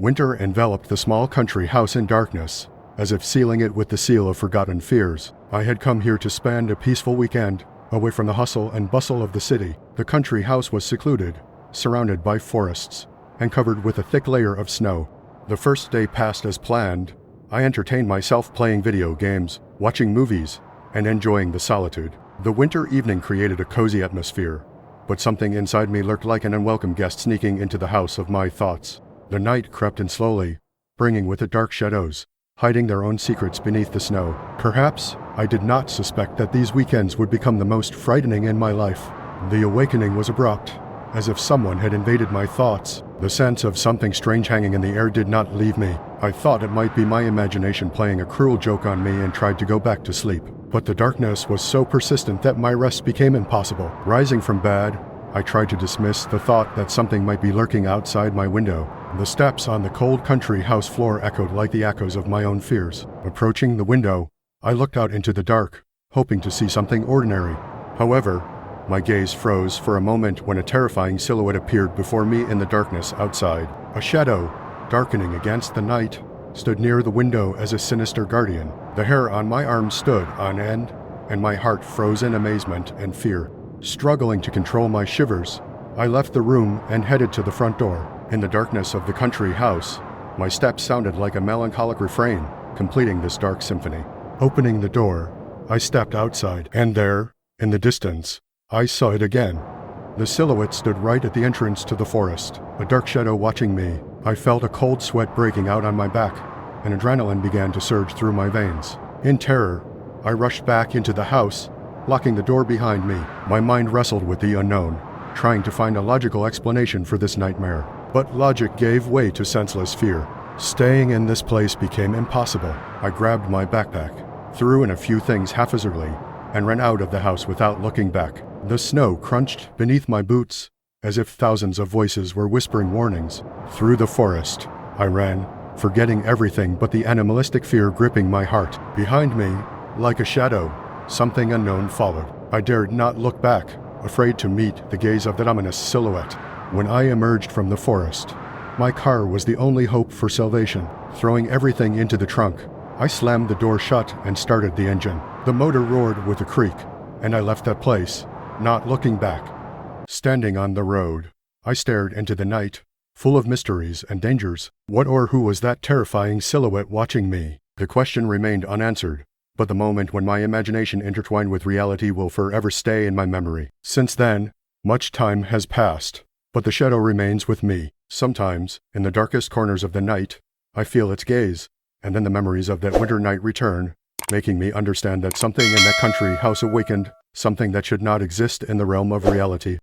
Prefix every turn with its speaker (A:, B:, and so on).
A: Winter enveloped the small country house in darkness, as if sealing it with the seal of forgotten fears. I had come here to spend a peaceful weekend, away from the hustle and bustle of the city. The country house was secluded, surrounded by forests, and covered with a thick layer of snow. The first day passed as planned. I entertained myself playing video games, watching movies, and enjoying the solitude. The winter evening created a cozy atmosphere, but something inside me lurked like an unwelcome guest sneaking into the house of my thoughts. The night crept in slowly, bringing with it dark shadows, hiding their own secrets beneath the snow. Perhaps I did not suspect that these weekends would become the most frightening in my life. The awakening was abrupt, as if someone had invaded my thoughts. The sense of something strange hanging in the air did not leave me. I thought it might be my imagination playing a cruel joke on me and tried to go back to sleep. But the darkness was so persistent that my rest became impossible. Rising from bed, I tried to dismiss the thought that something might be lurking outside my window. The steps on the cold country house floor echoed like the echoes of my own fears. Approaching the window, I looked out into the dark, hoping to see something ordinary. However, my gaze froze for a moment when a terrifying silhouette appeared before me in the darkness outside. A shadow, darkening against the night, stood near the window as a sinister guardian. The hair on my arm stood on end, and my heart froze in amazement and fear. Struggling to control my shivers, I left the room and headed to the front door. In the darkness of the country house, my steps sounded like a melancholic refrain, completing this dark symphony. Opening the door, I stepped outside, and there, in the distance, I saw it again. The silhouette stood right at the entrance to the forest, a dark shadow watching me. I felt a cold sweat breaking out on my back, and adrenaline began to surge through my veins. In terror, I rushed back into the house, locking the door behind me. My mind wrestled with the unknown, trying to find a logical explanation for this nightmare. But logic gave way to senseless fear. Staying in this place became impossible. I grabbed my backpack, threw in a few things haphazardly, and ran out of the house without looking back. The snow crunched beneath my boots, as if thousands of voices were whispering warnings. Through the forest, I ran, forgetting everything but the animalistic fear gripping my heart. Behind me, like a shadow, something unknown followed. I dared not look back, afraid to meet the gaze of that ominous silhouette. When I emerged from the forest, my car was the only hope for salvation. Throwing everything into the trunk, I slammed the door shut and started the engine. The motor roared with a creak, and I left that place, not looking back. Standing on the road, I stared into the night, full of mysteries and dangers. What or who was that terrifying silhouette watching me? The question remained unanswered, but the moment when my imagination intertwined with reality will forever stay in my memory. Since then, much time has passed, but the shadow remains with me. Sometimes, in the darkest corners of the night, I feel its gaze, and then the memories of that winter night return, making me understand that something in that country house awakened, something that should not exist in the realm of reality.